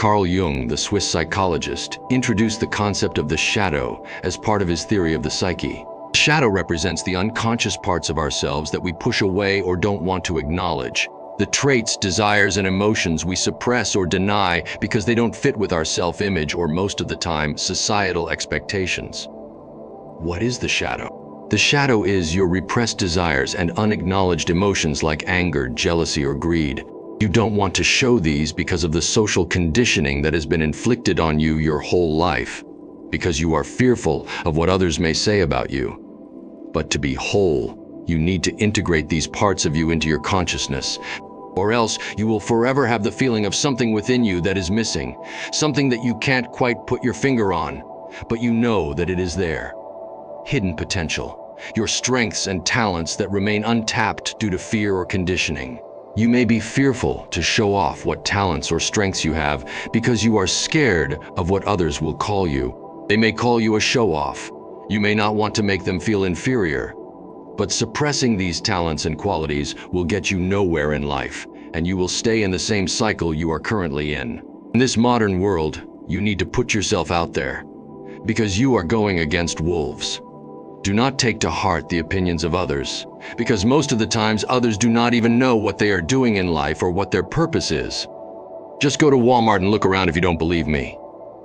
Carl Jung, the Swiss psychologist, introduced the concept of the shadow as part of his theory of the psyche. The shadow represents the unconscious parts of ourselves that we push away or don't want to acknowledge. The traits, desires, and emotions we suppress or deny because they don't fit with our self-image or, most of the time, societal expectations. What is the shadow? The shadow is your repressed desires and unacknowledged emotions like anger, jealousy, or greed. You don't want to show these because of the social conditioning that has been inflicted on you your whole life, because you are fearful of what others may say about you. But to be whole, you need to integrate these parts of you into your consciousness, or else you will forever have the feeling of something within you that is missing, something that you can't quite put your finger on, but you know that it is there. Hidden potential, your strengths and talents that remain untapped due to fear or conditioning. You may be fearful to show off what talents or strengths you have because you are scared of what others will call you. They may call you a show-off. You may not want to make them feel inferior. But suppressing these talents and qualities will get you nowhere in life, and you will stay in the same cycle you are currently in. In this modern world, you need to put yourself out there, because you are going against wolves. Do not take to heart the opinions of others, because most of the times others do not even know what they are doing in life or what their purpose is. Just go to Walmart and look around if you don't believe me.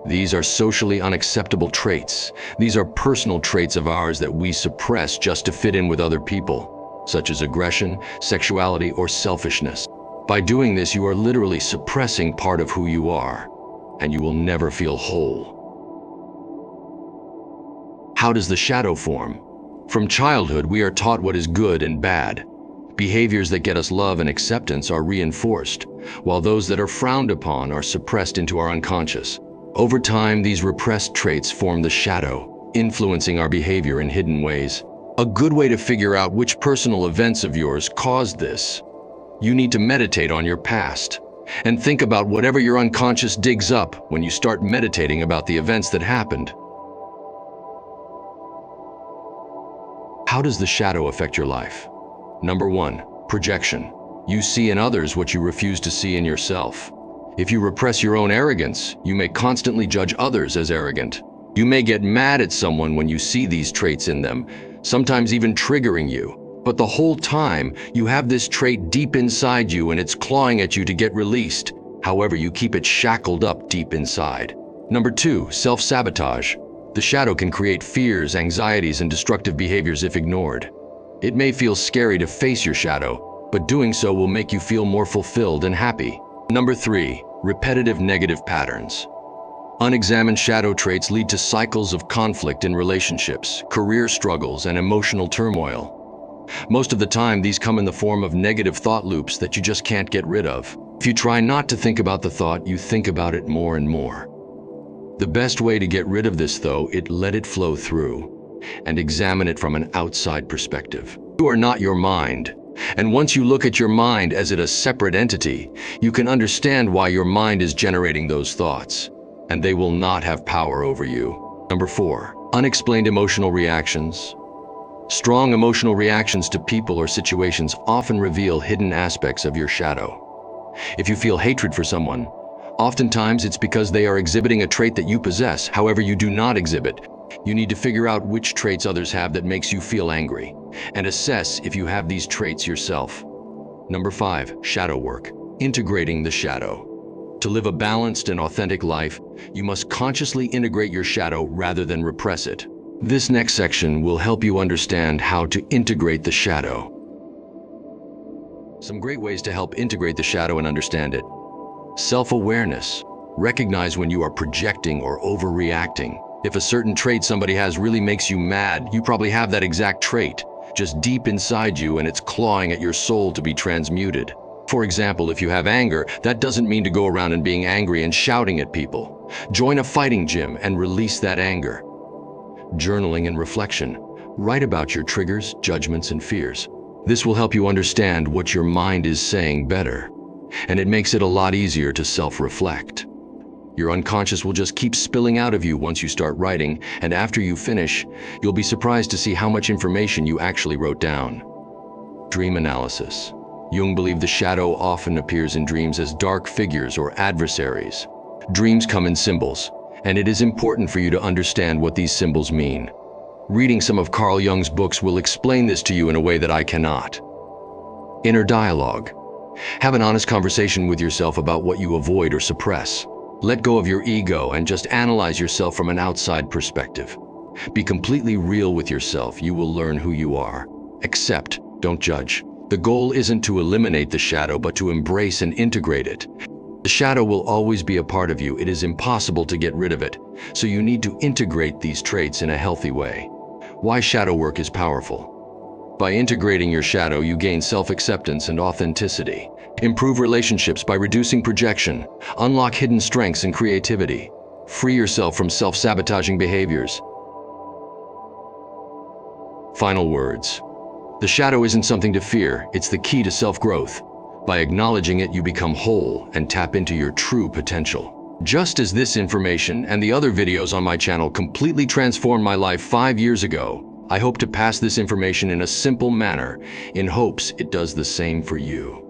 These are socially unacceptable traits. These are personal traits of ours that we suppress just to fit in with other people, such as aggression, sexuality, or selfishness. By doing this, you are literally suppressing part of who you are, and you will never feel whole. How does the shadow form? From childhood, we are taught what is good and bad. Behaviors that get us love and acceptance are reinforced, while those that are frowned upon are suppressed into our unconscious. Over time, these repressed traits form the shadow, influencing our behavior in hidden ways. A good way to figure out which personal events of yours caused this: you need to meditate on your past and think about whatever your unconscious digs up when you start meditating about the events that happened. How does the shadow affect your life? Number 1, projection. You see in others what you refuse to see in yourself. If you repress your own arrogance, you may constantly judge others as arrogant. You may get mad at someone when you see these traits in them, sometimes even triggering you. But the whole time, you have this trait deep inside you and it's clawing at you to get released. However, you keep it shackled up deep inside. Number 2, self-sabotage. The shadow can create fears, anxieties, and destructive behaviors if ignored. It may feel scary to face your shadow, but doing so will make you feel more fulfilled and happy. Number 3, repetitive negative patterns. Unexamined shadow traits lead to cycles of conflict in relationships, career struggles, and emotional turmoil. Most of the time, these come in the form of negative thought loops that you just can't get rid of. If you try not to think about the thought, you think about it more and more. The best way to get rid of this, though, is let it flow through and examine it from an outside perspective. You are not your mind. And once you look at your mind as a separate entity, you can understand why your mind is generating those thoughts, and they will not have power over you. Number 4, unexplained emotional reactions. Strong emotional reactions to people or situations often reveal hidden aspects of your shadow. If you feel hatred for someone, oftentimes it's because they are exhibiting a trait that you possess, however you do not exhibit. You need to figure out which traits others have that makes you feel angry, and assess if you have these traits yourself. Number 5, shadow work. Integrating the shadow. To live a balanced and authentic life, you must consciously integrate your shadow rather than repress it. This next section will help you understand how to integrate the shadow. Some great ways to help integrate the shadow and understand it. Self-awareness. Recognize when you are projecting or overreacting. If a certain trait somebody has really makes you mad, you probably have that exact trait, just deep inside you, and it's clawing at your soul to be transmuted. For example, if you have anger, that doesn't mean to go around and being angry and shouting at people. Join a fighting gym and release that anger. Journaling and reflection. Write about your triggers, judgments, and fears. This will help you understand what your mind is saying better, and it makes it a lot easier to self-reflect. Your unconscious will just keep spilling out of you once you start writing, and after you finish, you'll be surprised to see how much information you actually wrote down. Dream analysis. Jung believed the shadow often appears in dreams as dark figures or adversaries. Dreams come in symbols, and it is important for you to understand what these symbols mean. Reading some of Carl Jung's books will explain this to you in a way that I cannot. Inner dialogue. Have an honest conversation with yourself about what you avoid or suppress. Let go of your ego and just analyze yourself from an outside perspective. Be completely real with yourself. You will learn who you are. Accept, don't judge. The goal isn't to eliminate the shadow, but to embrace and integrate it. The shadow will always be a part of you. It is impossible to get rid of it. So you need to integrate these traits in a healthy way. Why shadow work is powerful. By integrating your shadow, you gain self-acceptance and authenticity. Improve relationships by reducing projection. Unlock hidden strengths and creativity. Free yourself from self-sabotaging behaviors. Final words. The shadow isn't something to fear, it's the key to self-growth. By acknowledging it, you become whole and tap into your true potential. Just as this information and the other videos on my channel completely transformed my life 5 years ago, I hope to pass this information in a simple manner in hopes it does the same for you.